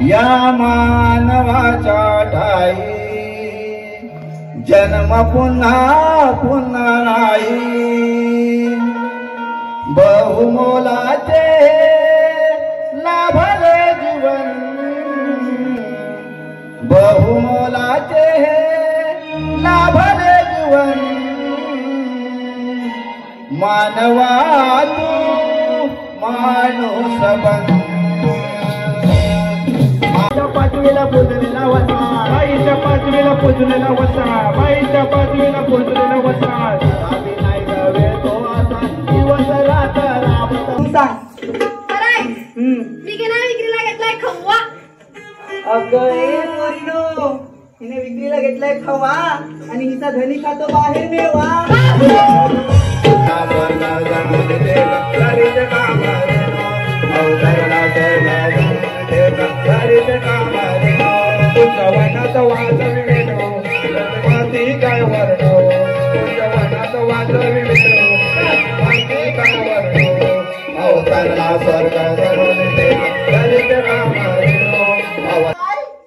या मानवाच्या ठाई जन्म पुन्हा पुन्हा नाही बहुमोलाचे लाभले जीवन बहुमोलाचे लाभले जीवन मानवा तू माणूस बन पाचवीला पोचलेला वसा बाईच्या पाचवीला पोचलेला वसा बाईच्या पाचवीला पोचलेला वसा नाही गवे तो असा दिवस रात राबत मी की नाही विक्रीला घेतलाय खवा अगं ए पोरीनो हिने विक्रीला घेतलाय खवा आणि हिचा धनी खातो बाहेर मेवा वनात वाजविणे माती काय वर्ण वनात वाजविणे माती काय वर्ण अवतरला स्वर्ग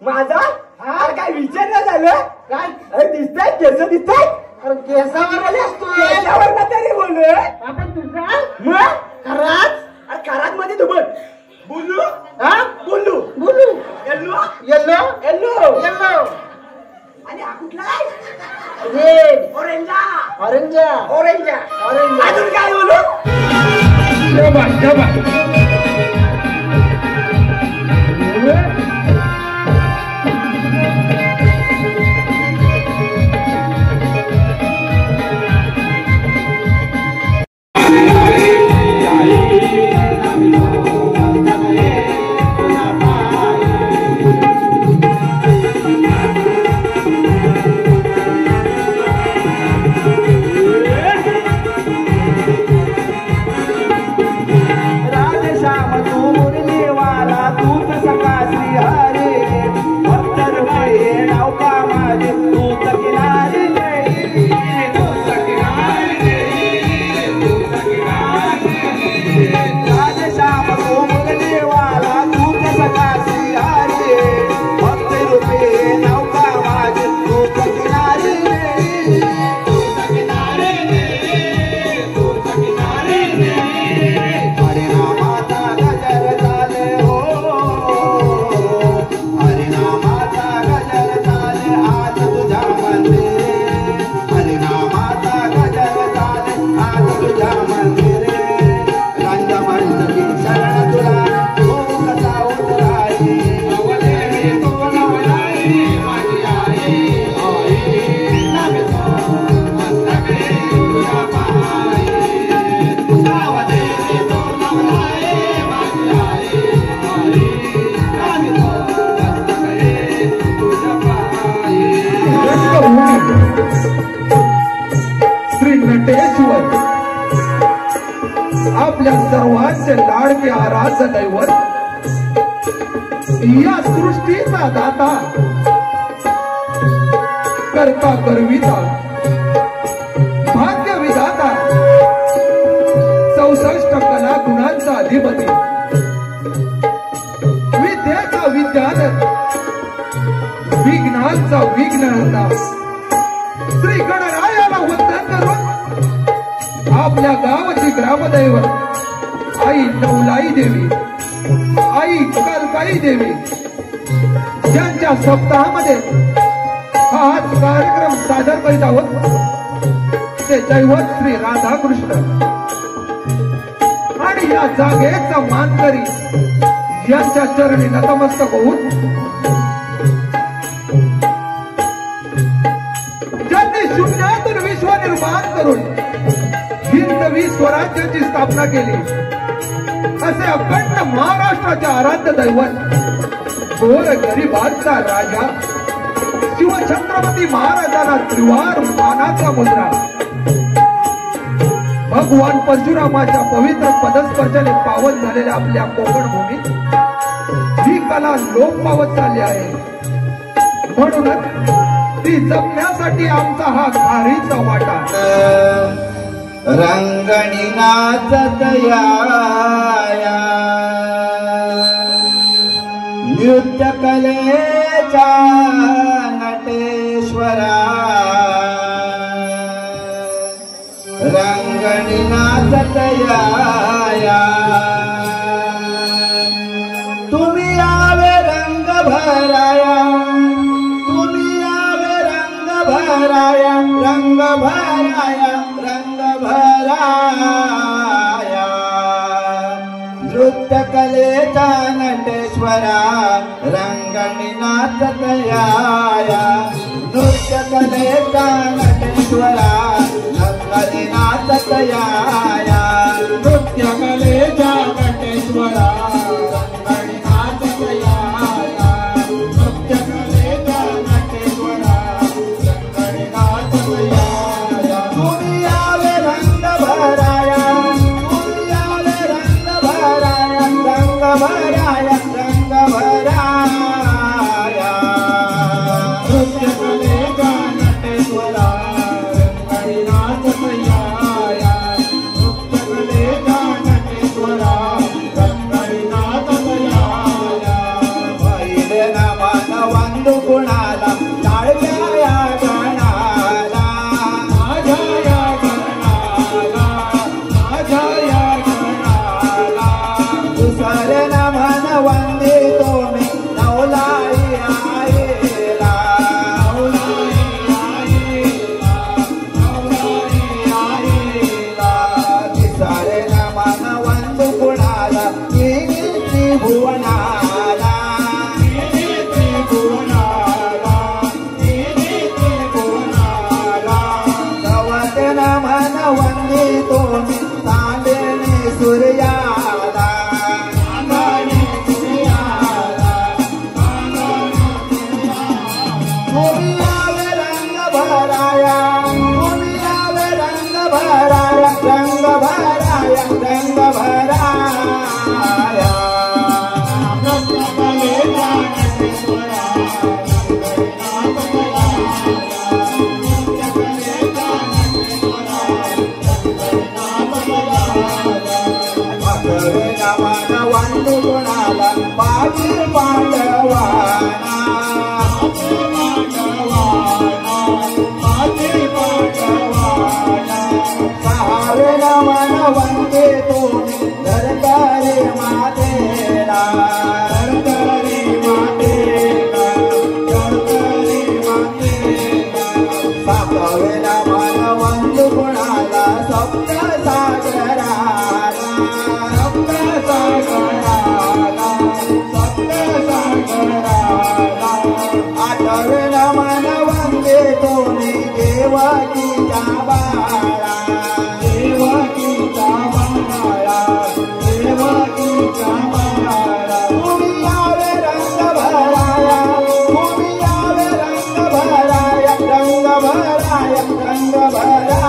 माझा हार काय विचार न झालं काय दिसताय केस दिसताय अरे केसावर आले असतो याच्यावर ना तरी बोल आपण तुझा मग खराच अरे खराच मध्ये तू बोल बोलू हा बोलू बोलू येल्लो येल्लो येल्लो येल्लो आणि हा कुठला रेड ऑरेंजा ऑरेंजा ऑरेंजा ऑरेंजा अजून काय बोलू शाबाश शाबाश आपल्या सर्वांचे लाडके आराध्य दैवत या सृष्टीचा दाता करता करविता भाग्य विधाता 64 कला गुणांचा अधिपती विद्येचा विद्याधर विघ्नांचा विघ्नहर्ता श्री गणरायाला वंदन करून आपल्या गावाची ग्रामदैवत आई नवलाई देवी आई कलकाई देवी यांच्या सप्ताहामध्ये हा कार्यक्रम सादर करीत आहोत ते दैवत श्री राधाकृष्ण आणि या जागेचा मानकरी यांच्या चरणी नतमस्तक होऊन ज्यांनी शून्यातून विश्व निर्माण करून हिंदवी स्वराज्याची स्थापना केली असे अखंड महाराष्ट्राचे आराध्य दैवत गोर गरिबांचा राजा शिवछत्रपती महाराजांना त्रिवार मानाचा मुद्रा भगवान परशुरामाच्या पवित्र पदस्पर्शाने पावन झालेल्या आपल्या कोकण भूमीत ही कला लोप पावत चालली आहे म्हणूनच ती जपण्यासाठी आमचा हा खारीचा वाटा रंगणी नाचत या युद्धकलेचा नटेश्वरा रंगणी नाचतया तुम्ही आवे रंग भराया तुम्ही आवे रंग भराया रंग भराया रंग भराया नृत्य कलेचा नटेश्वरा रंगणी नाचतया नृत्य कलेचा नटेश्वरा रंगणी नाचतया नृत्य कलेचा नटेश्वरा रंगणी नाचतया नृत्य कलेचा नटेश्वरा रंगणी नाचतया तुम्ही आवे रंग भराया तुम्ही आवे रंग भराया रंग भराया रंग भराया नृत्य कलेचा नटेश्वरा रंगणी नाचतया नृत्य कलेचा नटेश्वरा रंगणी नाचतया पहिले नमन वंदू कुणाला टाळव्या गणाला माझ्या या गणाला माझ्या या गणाला दुसरे नमन वंदे तुम्ही नवलाई आईला नवलाई आईला तिसरे नमन वंदू कुणाला त्रिभुवनाला नवते नमन वंदे तुम्ही तांडणे सूर्याला तुम्ही आवे रंग भराया तुम्ही आवे रंग भराया रंग भराया रंग भराया नमन वंदू गुणाला पाटी पांडवाना सहावे नमन वंदे तुम्ही धरकरी मातेला धरकरी मातेला धरकरी मातेला सातवे नमन वंदू गुणाला सप्त सागराला सप्त सागराला सप्त सागराला आठवे नमन वंदे तुम्ही देवकीच्या बाळा देवकीच्या बाळा देवकीच्या बाळा तुम्ही आवे रंग भराया तुम्ही आवे रंग भराया रंग भराया रंग भराया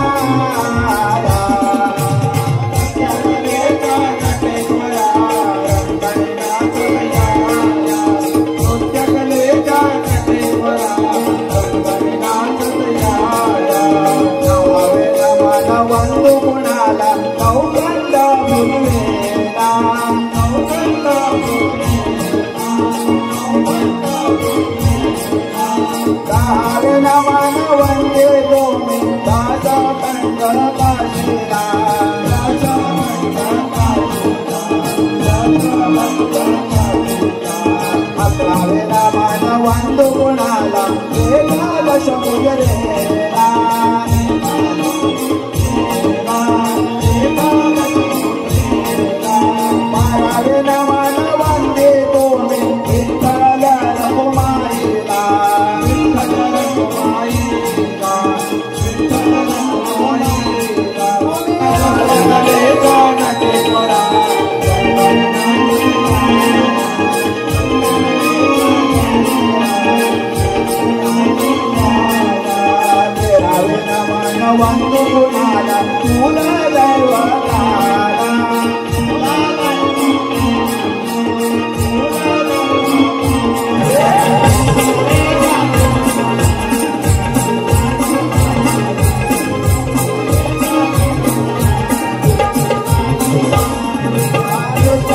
वंदू कुणाला नौकंड भुजवेला नौकंड दहावे नमन वंदे तुम्ही दादा कंड काशीला दादा अकरावे नमन वंदू कुणाला एकाल समुद्रेला बारावे नमन वंदे तुम्ही विठ्ठल रघुमाईला विठ्ठल रघुमाईला विठ्ठल रघुमाईला कलेचा नटेश्वरा तेरावे नमन वंदू गुणाला तुला दैवताला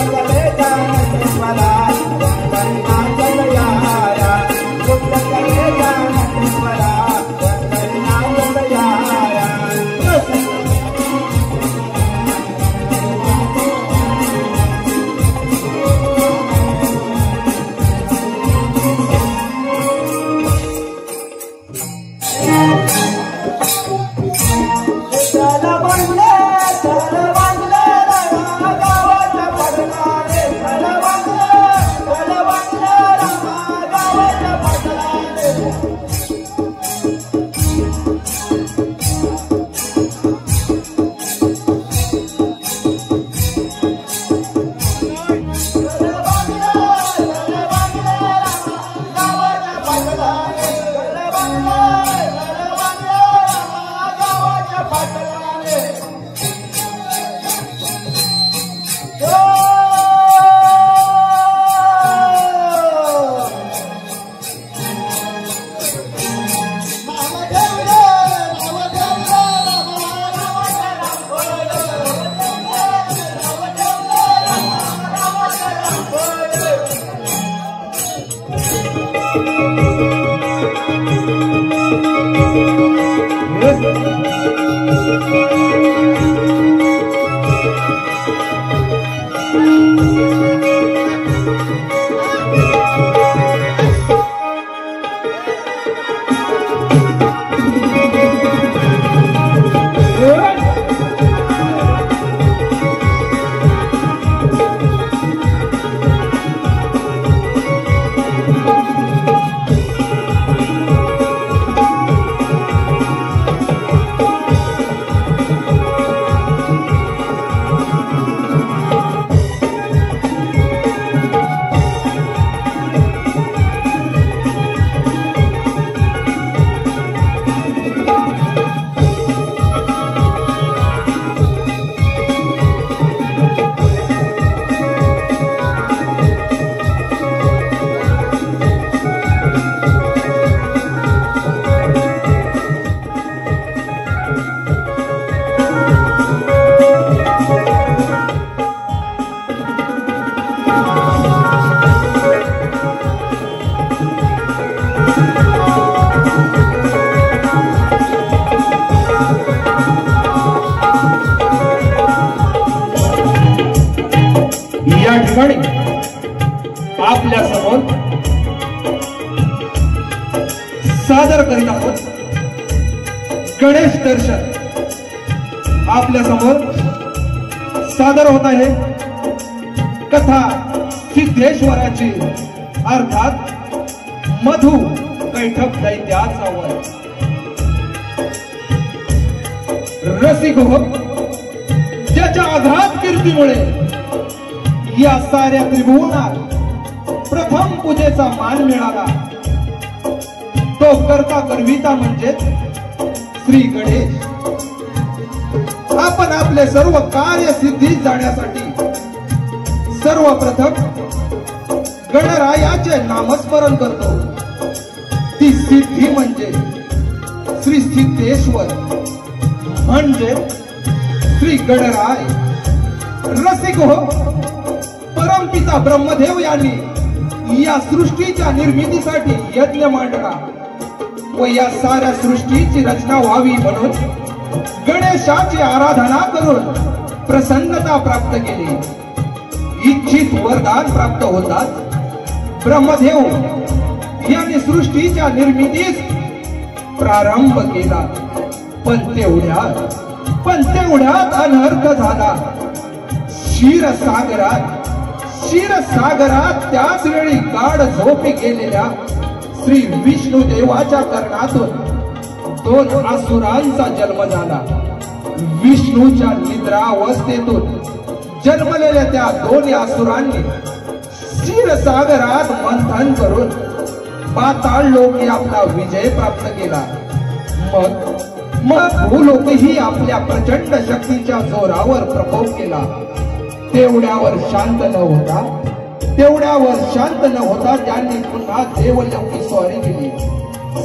कलेचा नटेश्वरा क्षणी आपल्या समोर सादर करीत आहोत गणेश दर्शन। आपल्या समोर सादर होत आहे कथा सिद्धेश्वराची, अर्थात मधु कैठप दैत्याचा वध। रसिक हो, ज्याच्या आघात कीर्तीमुळे या साऱ्या त्रिभुवनात प्रथम पूजेचा मान मिळाला, तो करता करविता म्हणजे श्री गणेश। आपण आपले सर्व कार्य सिद्धीस जाण्यासाठी सर्वप्रथम गणरायाचे नामस्मरण करतो। ती सिद्धी म्हणजे श्री सिद्धेश्वर म्हणजे श्री गणराय। रसिक हो, परमपिता ब्रह्मदेव यांनी या सृष्टीच्या निर्मितीसाठी यज्ञ मांडला व या साऱ्या सृष्टीची रचना व्हावी म्हणून गणेशाची आराधना करून प्रसन्नता प्राप्त केली। इच्छित वरदान प्राप्त होताच ब्रह्मदेव यांनी सृष्टीच्या निर्मितीस प्रारंभ केला, पण तेवढ्यात अनर्थ झाला। क्षीरसागरात त्याच वेळी गाढ झोपी गेलेल्या श्री विष्णू देवाच्या कर्णातून दोन असुरांचा जन्म झाला। विष्णूच्या निद्रावस्थेतून जन्मलेल्या त्या दोन असुरांनी क्षीरसागरात मंथन करून पाताळ लोकी आपला विजय प्राप्त केला। मग भूलोकही आपल्या प्रचंड शक्तीच्या जोरावर प्रकोप केला। तेवढ्यावर शांत न होता त्यांनी पुन्हा देवलोकी स्वारी केली।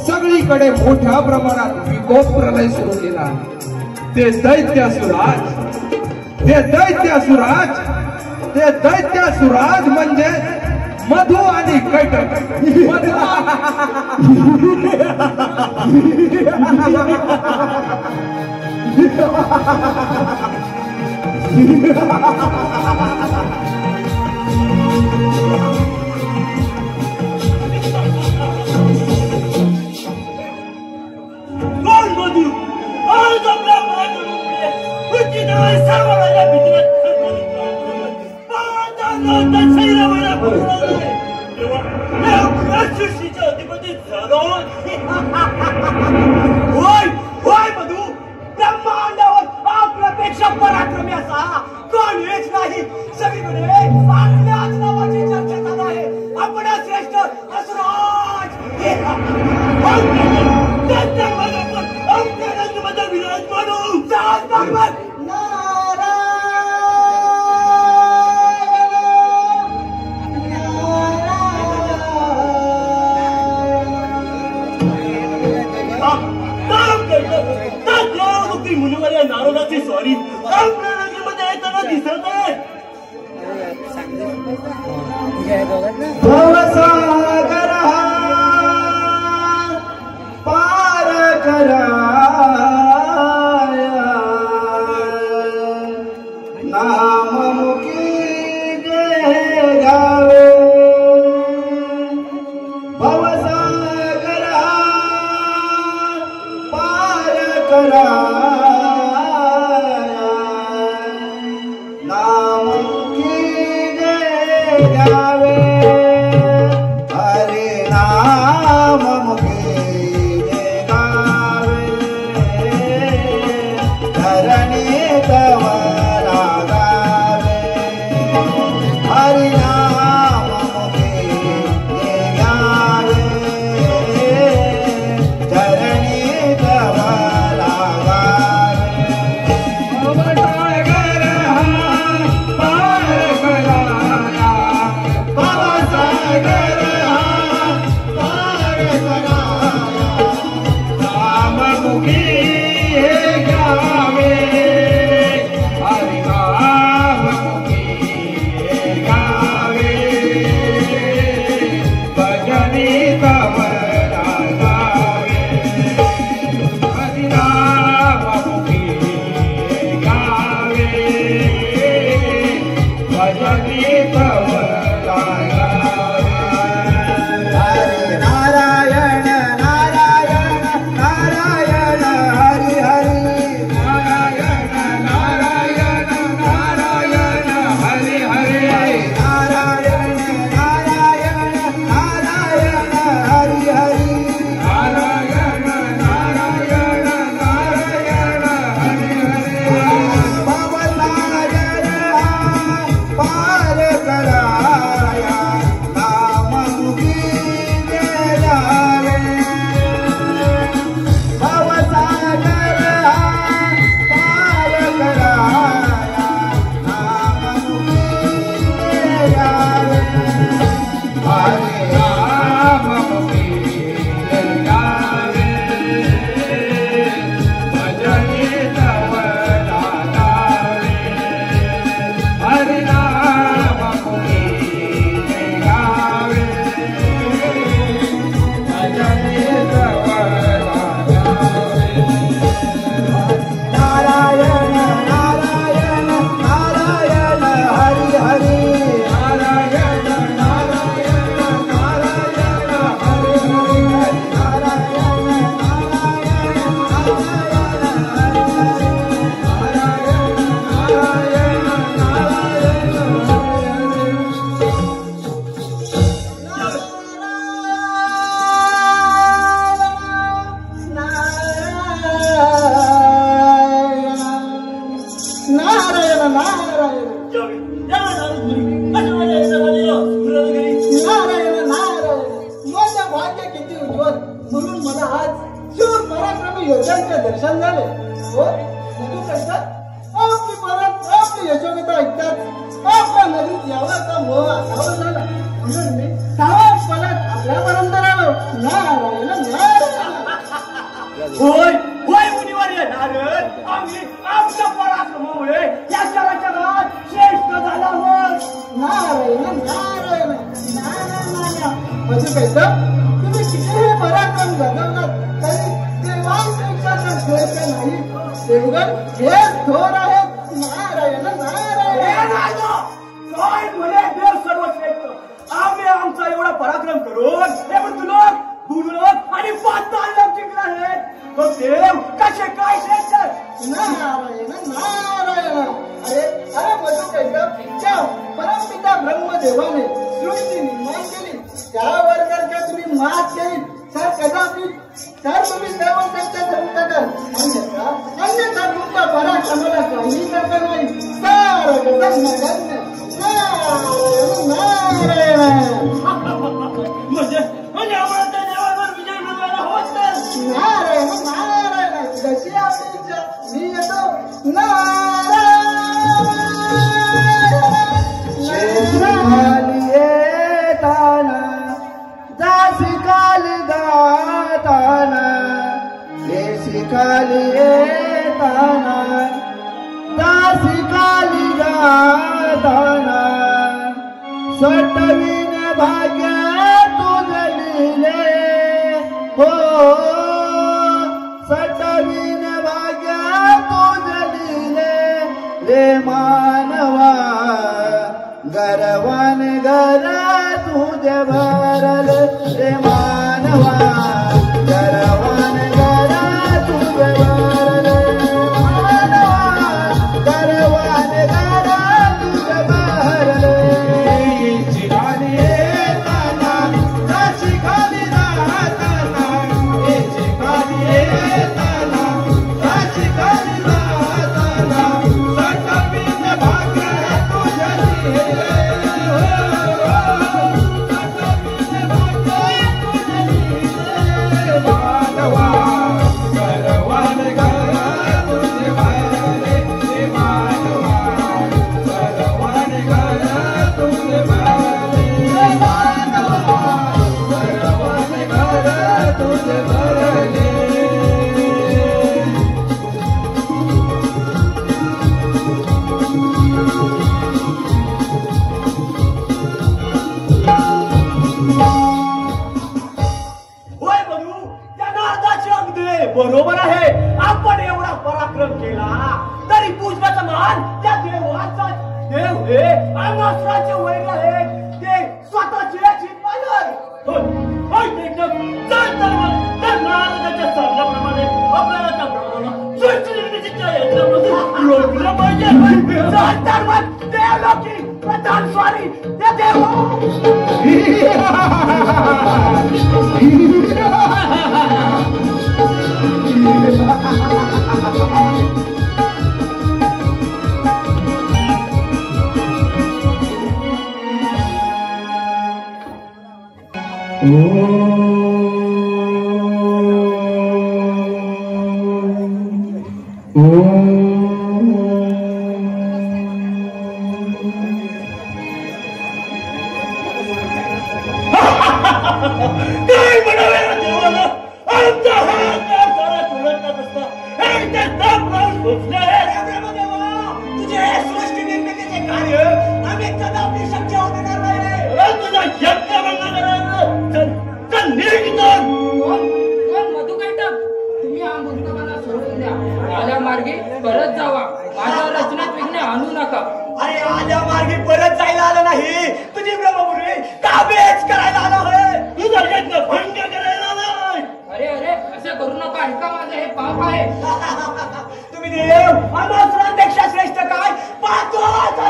सगळीकडे मोठ्या प्रमाणात विकोप प्रलय सुरू केला। ते दैत्यासुराज म्हणजे मधु आणि कैटप। आपल्यापेक्षा पराक्रमी असा कोणीच नाही। सगळीकडे आपल्याच नावाची चर्चा चालू आहे। आपण श्रेष्ठ असुराज मुनिवाल्या नारदाची स्वारी मध्ये येताना दिसत आहे। भवसागर पार कराया नाममुखी गावे। भवसागर पार करा हरे नाम मुखे गावे। माझं भाग्य किती उज्ज्वल म्हणून मला आज शूर पराक्रमी योद्ध्यांचे दर्शन झाले. हो नदी कसं आपली परत आपली यशोगता ऐकतात आपल्या नदीत यावाचा मोह असावा झाला म्हणून मी सावध पलट आपल्यापर्यंत आलो. नारायण नारायण. होय होय मुनिवर्य नारद आम्ही आमच्या पराक्रमामुळे या चराचरात श्रेष्ठ झाला आहोत. नारायण नारायण नारायण. म्हणजे कसं तुम्ही कितीही पराक्रम गाजवलात तरी देवांपेक्षा तर श्रेष्ठ नाही. देवगण हे थोर आहेत. नारायण नारायण. काय म्हणे देव सर्वश्रेष्ठ आम्ही आमचा एवढा पराक्रम करून हे तुला भूलोक आणि पाताळ लोक जिंकला आहे. मग देव कसे काय श्रेष्ठ. नारायण नारायण. अरे अरे मधु कैकव त्या परमपिता ब्रह्मदेवाने सृष्टी निर्माण केली त्यावर जर का तुम्ही मात केली तर कदापि तर तुम्ही देवांपेक्षा सर्वप्रकार अन्यथा तुमच्या पराक्रमाला काही करता नाही. सारं नगण्य. नारायण म्हणजे म्हणजे आम्हाला त्या देवावर विजय मिळवायला होत नाही. नारायण नारायण. जशी आपली इच्छा मी येतो. नारायण येताना दासी काली गाताना देशी काली येताना दासी काली गाताना सटवीन भाग्य तुझ लिहिले हो सटवीन भाग्य तुझ लिहिले रे मानवा गरवान गर तुझे भरल रे मानवा गरवान गर तुझे भरल मानवा गरवान गर तुझे भरल. शिखाली येताना शिखाली राहताना शिखाली येताना शिखाली राहताना सटवीन भाग्य तुझ्या बरोबर आहे. आपण एवढा पराक्रम केला तरी पूजनाचा मान त्या देवाचा. देव हे अनासराचे वैर आहे. ते स्वतःचे चितपालन एकदम नारदाच्या सांगण्याप्रमाणे आपल्याला त्या ब्रह्माला सृष्टी निर्मितीच्या यज्ञामध्ये रोखलं पाहिजे. देवलोकी प्रधान स्वारी त्या देव. काय म्हणावे देवाला आमचा हा सारा चुरत नसता तुझे सृष्टी निर्मितीचे कार्य आम्ही कदापि शक्य होऊ देणार नाही. तुझा यज्ञ बंद करायचं. चल निघ. मधुकैटभ तुम्ही हा मूर्खपणा सोडून द्या. आल्या मार्गे परत जावा. माझ्या रचनेत विघ्न आणू नका. अरे आल्या मार्गे परत जायला आलं नाही. तुझी ब्रह्मपुरी काबेज करायला आला आहे. तुझा यज्ञ भंग करायला नाही. अरे अरे असे करू नका. ऐका माझं हे पाप आहे. तुम्ही देव अनासरांपेक्षा श्रेष्ठ काय पाहतो आता.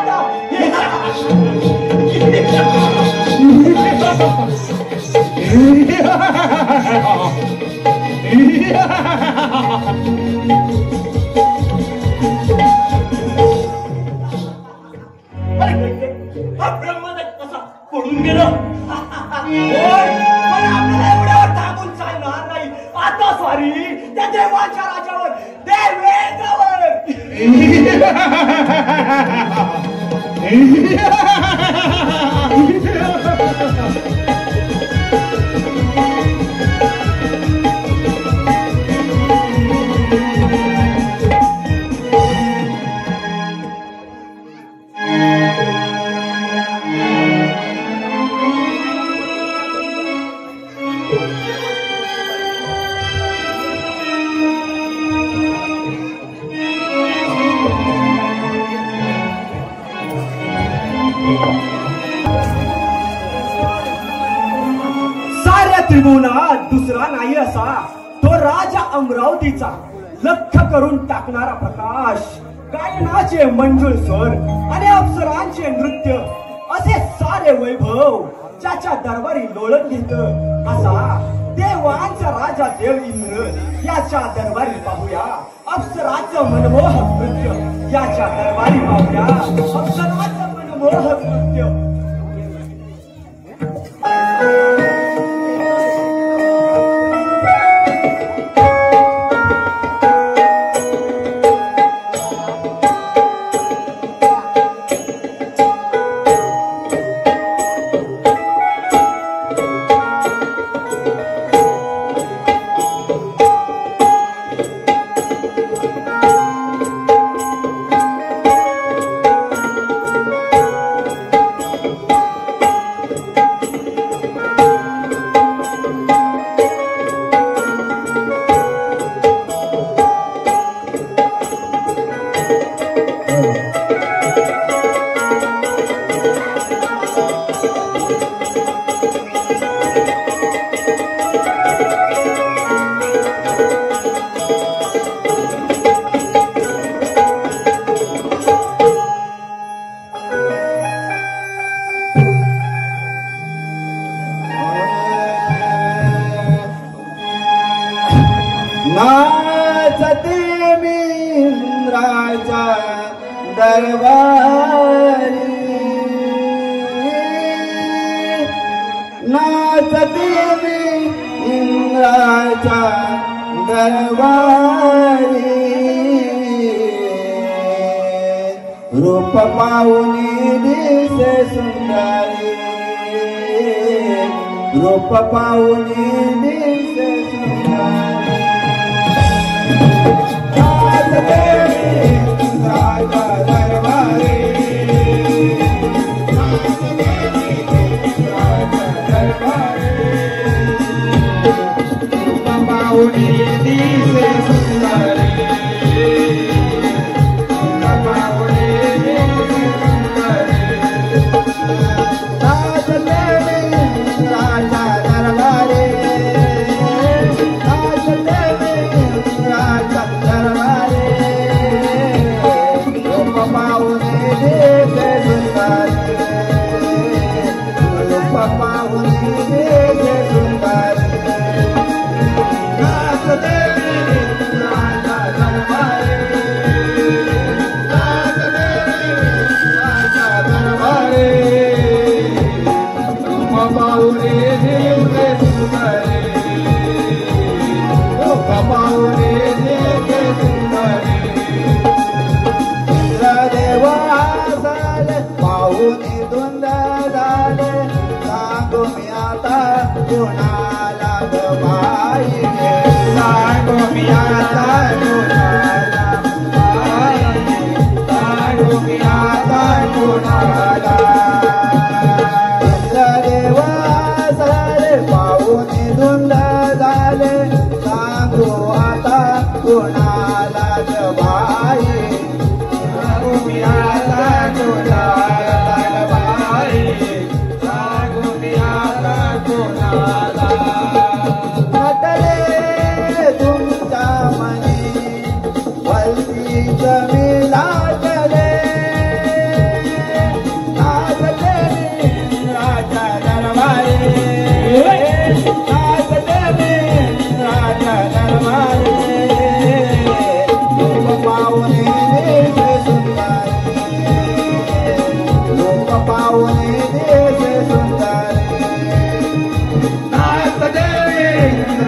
साऱ्या त्रिभुवनात दुसरा नाही असा तो राजा अमरावतीचा लख करून टाकणारा प्रकाश, गायनाचे मंजूळ स्वर आणि अप्सरांचे नृत्य असे सारे वैभव ज्याच्या दरबारी लोळत घेत असा देवांचा राजा देव इंद्र याच्या दरबारी पाहूया अप्सराचं मनमोहक नृत्य, याच्या दरबारी पाहूया अप्सराचं मनमोहक नृत्य. नाचते मी इंद्राच्या दरबारी, नाचते मी इंद्राच्या दरबारी, रूप पाहुनी दिसे सुंदरी, रूप पाहुनी दिसे सुंदरी.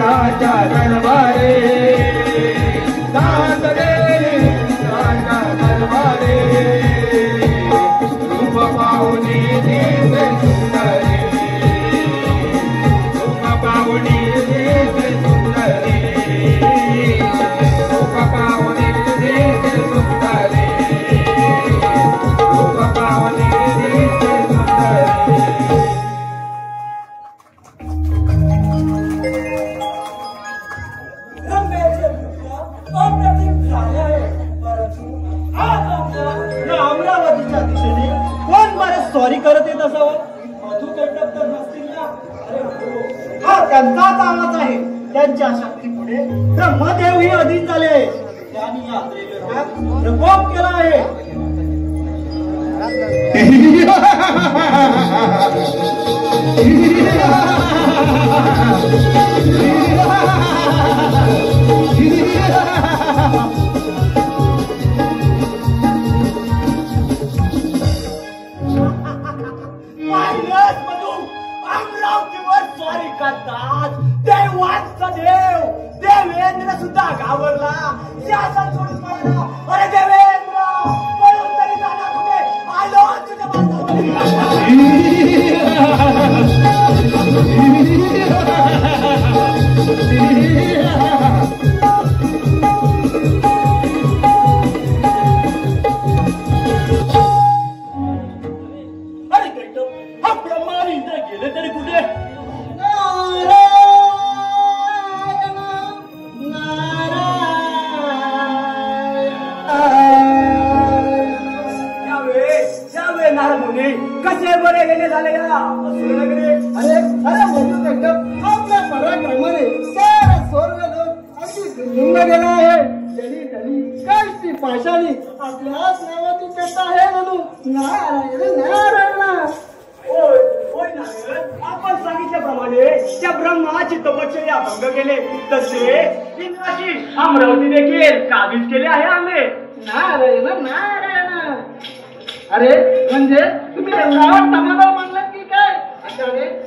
राजा दरबारे, दास देवी राजा स्वारी करत येत असावं. मधु कैटब तर नसतील ना? अरे हो, हा त्यांचाच आवाज आहे. त्यांच्या शक्तीपुढे ब्रह्मदेव ही अधीन झाले. त्यांनी यात्रेला प्रकोप केला आहे. अमरावतीवर स्वारी करतात. देवाचा देव देवेंद्र सुद्धा घाबरला. शासन सोडून पडला. अरे देवेंद्र पळून तरी जाणार कुठे? आलो तुझ्या हा ब्रह्मा आणि इंद्र गेले तरी कुठे? कसे बरे गेले झाले या असुरनगरी? अरे अरे मधु कैटब आपल्या पराक्रमाने सारा स्वर्ग लोक अगदी लिंग गेला आहे. जली जली काष्टी पाशाली आपल्याच नावाची कथा आहे म्हणून नारायण नारायण. होय होय नारायण, आपण सांगितल्याप्रमाणे त्या ब्रह्माची तपश्चर्या भंग केले तसे इंद्राची अमरावती देखील काबीज केले आहे आम्ही. नारायण नारायण. अरे म्हणजे तुम्ही एवढ्यावर समाधान मानलं की काय?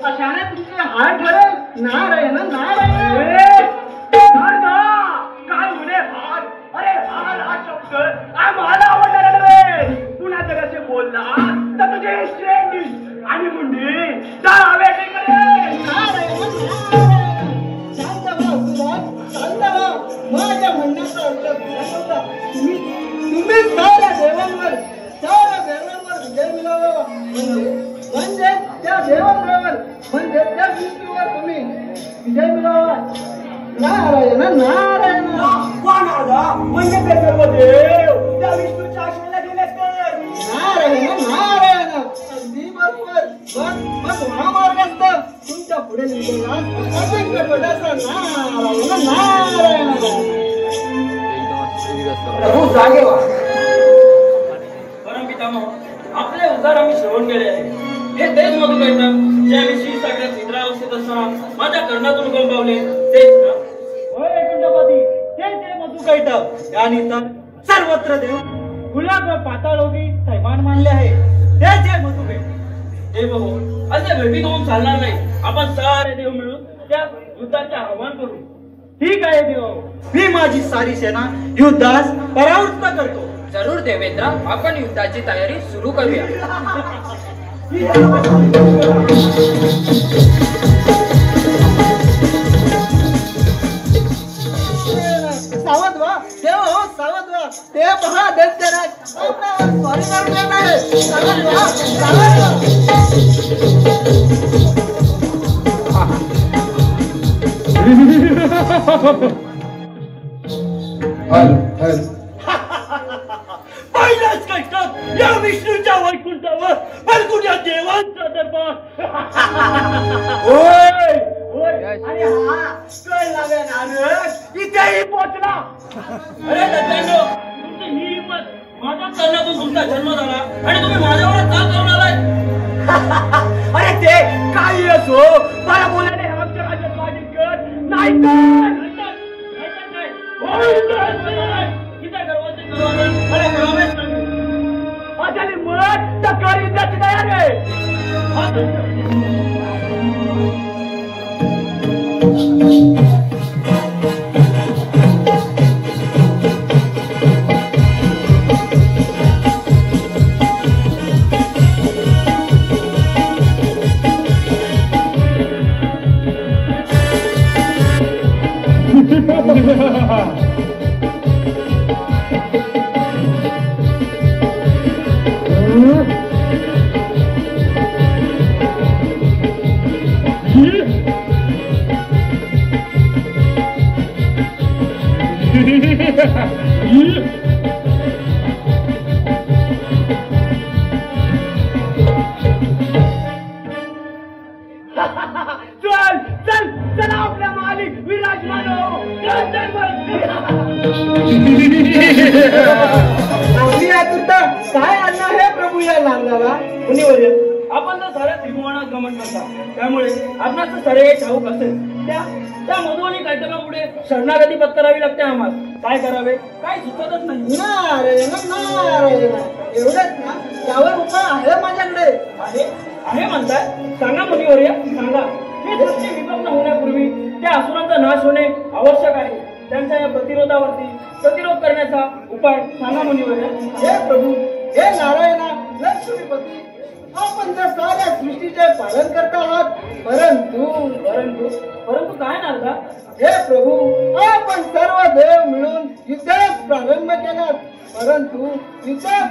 अशाने तुमचे हाल ठरेल. नारायण नारायण. काय म्हणे हाल? अरे हाल हा शब्द आम्हाला आवडणार नव्हे. पुन्हा जर असे बोलला तर तुझे शेंडी आणि मुंडी जावे करेल. शांत व्हा सुराज, शांत व्हा. माझ्या म्हणण्याचा अर्थ तुम्ही साऱ्या देवांवर विजय मिळावा. म्हणजे त्या देवांवर म्हणजे त्या विष्णूवर तुम्ही विजय मिळावा. नारायण नारायण. म्हणजे ते सर्व देव त्या विष्णूच्या आश्रयाला गेले तर नारायण नारायण. अगदी बरोबर. मग महामार्गस्थ तुमच्या पुढे निघाला अजिंक्य पदाचा नारायण नारायण. प्रभू जागे व्हा. आपले उद्धार आम्ही श्रवण केले आहे. हे तेच मधु कैटब ज्याविषयी सगळ्या निद्रावस्थेत असताना माझ्या कर्णातून गम पावले तेच ना? होय वैकुंठपती, ते मधु कैटब आणि तर सर्वत्र देव गुलाब व पाताळोगी थैमान मानले आहे. ते मधु कैटब. देव हो, असे भयभीत होऊन चालणार नाही. आपण सारे देव मिळून त्या युद्धाचे आव्हान करू. ठीक आहे देव, मी माझी सारी सेना युद्धास परावृत्त करतो. जरूर देवेंद्र, आपण युद्धाची तयारी सुरू करूया. सावध व्हा देव हो, सावध व्हा. ते पहा दैत्यराज आपल्यावर स्वारी करणार आहे. सावध व्हा, सावध व्हा. पहिलाच कैटब या विष्णूच्या वैकुंठावर परकुट्या देवांचा दरबार. होय होय. अरे हा कळला बे नारद, इथेही पोहोचला. अरे दत्तांनो, तुमची ही हिंमत. माझ्या कर्णातून तुमचा जन्म झाला आणि तुम्ही माझ्यावर का करून आलाय? अरे ते काही असो, मला बोलायला आमच्या राज्यात वाढीत कर नाही तर इथे गर्वाचे मत तक्रारी द्यायची तयार आहे. आगमन करतात. त्यामुळे आपणास सारे ठाऊक असेल त्या मधुवनी कार्यक्रमापुढे शरणागती पत्करावी लागते. आम्हाला काय करावे काय सुचतच नाही. नारायण एवढंच ना, त्यावर उपाय आहे माझ्याकडे. आहे म्हणताय? सांगा मुनिवर्य सांगा. हे सृष्टी विभक्त होण्यापूर्वी त्या असुरांचा नाश होणे आवश्यक आहे. त्यांच्या या प्रतिरोध करण्याचा उपाय सांगा मुनिवर्य. हे प्रभू, हे नारायणा लक्ष्मीपती, आपण तर साऱ्या सृष्टीचे पालन करता आहात. परंतु काय नारदा? हे प्रभू, आपण सर्व देव मिळून युद्धास प्रारंभ केला, परंतु युद्धात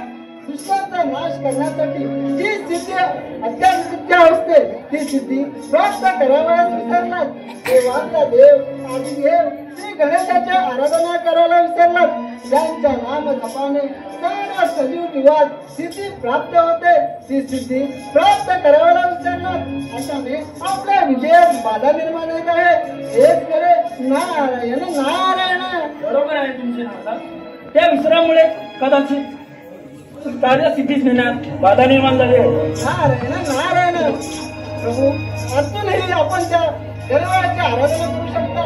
दुष्टांचा नाश करण्यासाठी जी सिद्धी अत्यावश्यक असते ती सिद्धी प्राप्त करावयास विसरलात. देवांचा देव आदिदेव श्री गणेशाची आराधना करायला विसरलात. ज्यांच्या नाम जपाने साऱ्या सजीव जीवात सिद्धी प्राप्त होते ती सिद्धी प्राप्त करायला विसरलात. अशाने आपल्या विजयात बाधा निर्माण होत आहे. हेच खरे नारायण नारायण. बरोबर आहे तुमचे नारदा. त्या विसरामुळे कदाचित कार्य सिद्धीस नेण्यात बाधा निर्माण झाली आहे. नारायण नारायण. प्रभू, अजूनही आपण त्या देवाची आराधना करू शकता.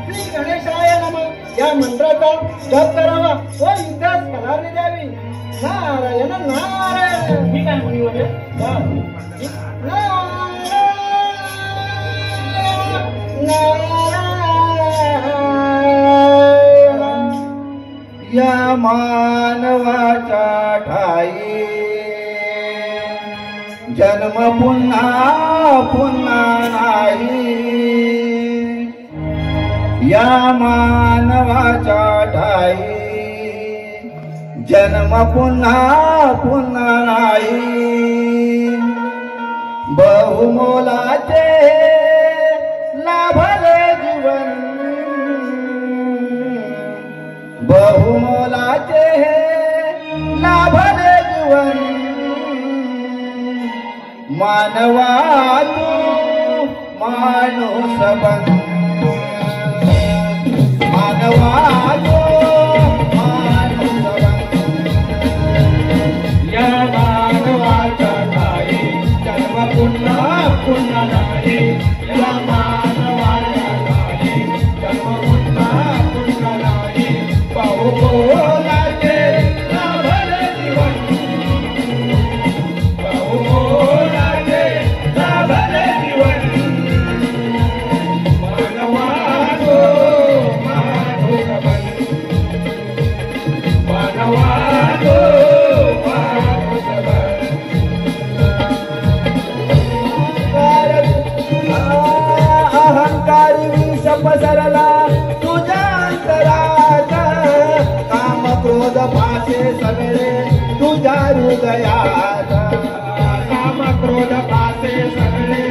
श्री गणेशाय नमः या मंत्राचा जप करावा व युद्धास कलावणी द्यावी. नारायण नारायण. ठीक आहे मुनिवर्य. या मानवाच्या ठाई जन्म पुन्हा पुन्हा नाही. या मानवाच्या ठाई जन्म पुन्हा पुन्हा नाही. बहुमोलाचे लाभले जीवन, बहुमोलाचे लाभले जीवन. मानवा तू माणूस बन, मानवा तू माणूस बन. या मानवाच्या ठाई जन्म पुन्हा पुन्हा नाही. या मानवाच्या ठाई जन्म पुन्हा पुन्हा नाही. बहुमोलाचे लाभले जीवन, बहुमोलाचे लाभले जीवन. मानवा तो माणूस बन, मानवा तो माणूस बन. अहंकारी विष पसरला तुझ्या अंतरात. काम क्रोध पासे सगळे तुझ्या हृदयात. काम क्रोध पासे सगळे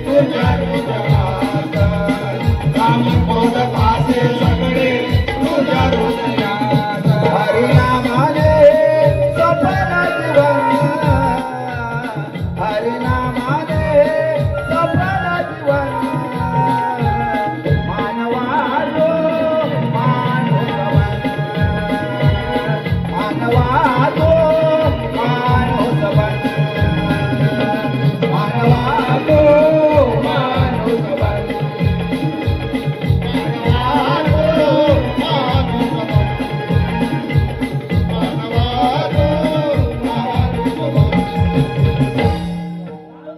तुझ्या हृदयात. काम क्रोध पासे सगळे तुझ्या हृदयात. हरिनामाने सफल जीवन, हरिनामाने सफल जीवन. मानवा तो माणूस बन, मानवा तो माणूस बन, मानवा तो माणूस बन, मानवा तो माणूस बन, मानवा तो माणूस बन.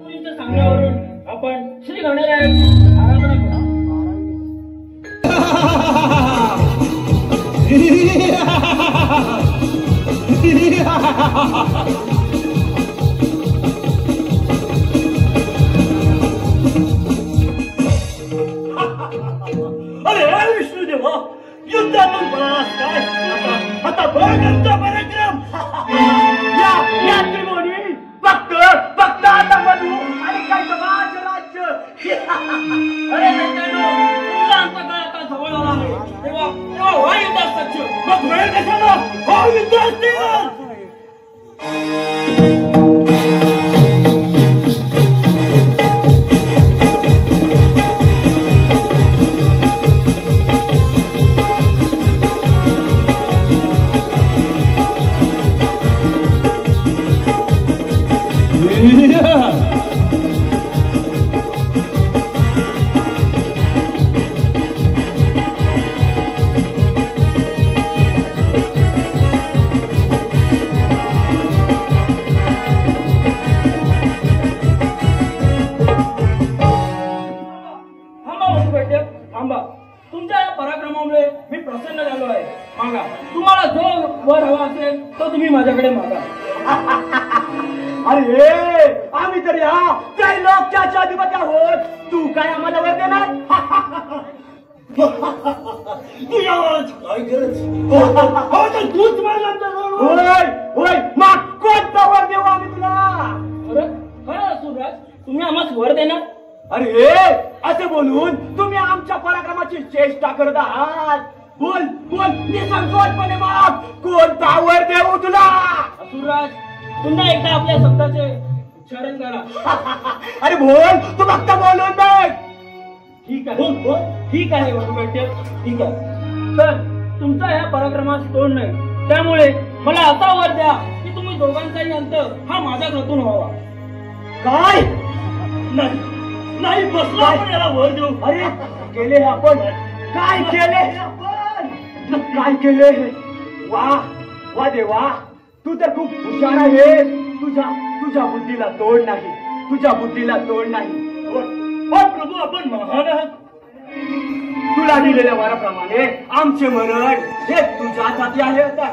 मुनीच्या सांगण्यावरून आपण श्री गणेशाची आराधना करू. अरे विष्णुदेवा, युद्धातून पळालास काय? आता बघ आमचा पराक्रम. या त्रिभुवनी फक्त आता मधू आणि काय माझं राज्य. अरे मित्रांनो, तुमचा अंतकाळ आता जवळ आला आहे. तेव्हा व्हा युद्धात सज्ज. मग वेळ कशाला? हो युद्ध असते. माझ्याकडे मागा. अरे आम्ही तर या काही लोकांच्या अधिपती आहोत. तू काय आम्हाला वर देणार? तू यावरच काय गरज हो तर तूच माझ्या होय होय मग कोणता वर देऊ आम्ही तुला? खरं असुरराज, तुम्ही आम्हाला वर देणार? अरे असे बोलून तुम्ही आमच्या पराक्रमाची चेष्टा करत आहात. बोल बोल निसंकोचपणे मग कोणता वर देऊ तुला? असुरराज, पुन्हा एकदा आपल्या शब्दाचे उच्चारण करा. अरे बोल तू फक्त बोलून बघ. ठीक आहे, ठीक आहे वटुवैद्य, ठीक आहे. तर तुमचा ह्या पराक्रमास तोड नाही, त्यामुळे मला असा वर द्या की तुम्ही दोघांचाही अंत हा माझ्या घरातून व्हावा. काय नाही नाही बसलो आपण याला वर देऊ. अरे केले हे आपण काय केले हे आपण काय केले? वा वा देवा, तू तर खूप हुशार आहेस. तुझ्या बुद्धीला तोड नाही, तुझ्या बुद्धीला तोड नाही. पण प्रभू आपण महान आहात. तुला दिलेल्या वराप्रमाणे आमचे मरण हे तुझ्या हाती आहे. आता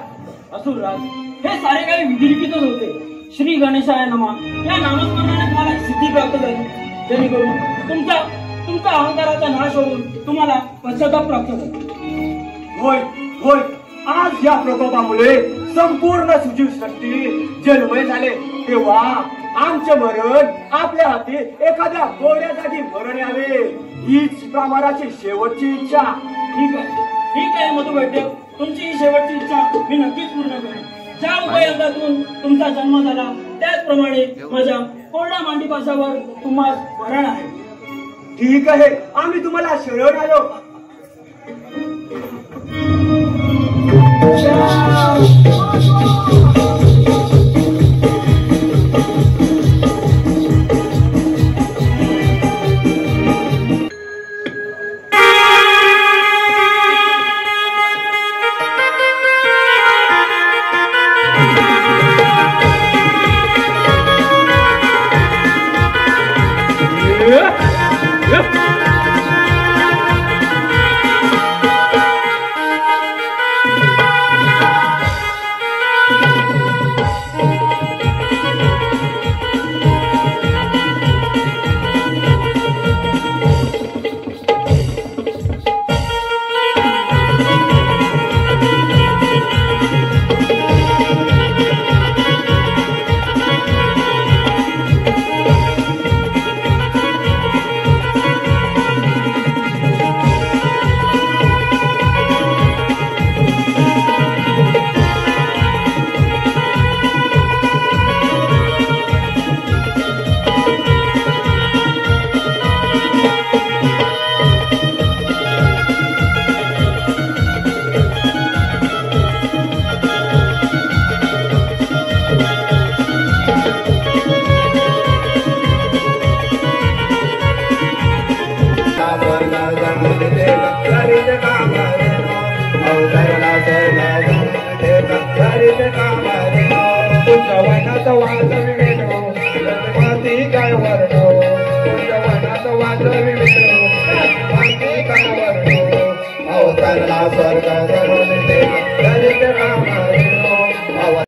असुरराज, हे सारे काही विधिलिखितच होते. श्री गणेशाय नमः या नामस्मरणाने तुम्हाला सिद्धी प्राप्त झाली, जेणेकरून तुमचा अहंकाराचा नाश होऊन तुम्हाला पश्चाताप प्राप्त झाला. होय होय, आज या प्रकोपामुळे संपूर्ण सजीव सृष्टी जन्मय झाले. तेव्हा आमचे मरण आपल्या हाती एखाद्या गोड्या जागी मरण यावे हीच प्रमाणाची शेवटची इच्छा. ठीक आहे मधुवैद्य, तुमची ही शेवटची इच्छा मी नक्कीच पूर्ण करेन. ज्या उपयोगातून तुमचा जन्म झाला त्याचप्रमाणे माझ्या कोरड्या मांडीपासावर तुम्हाला मरण आहे. ठीक आहे, आम्ही तुम्हाला शरण आलो. स्वर्ग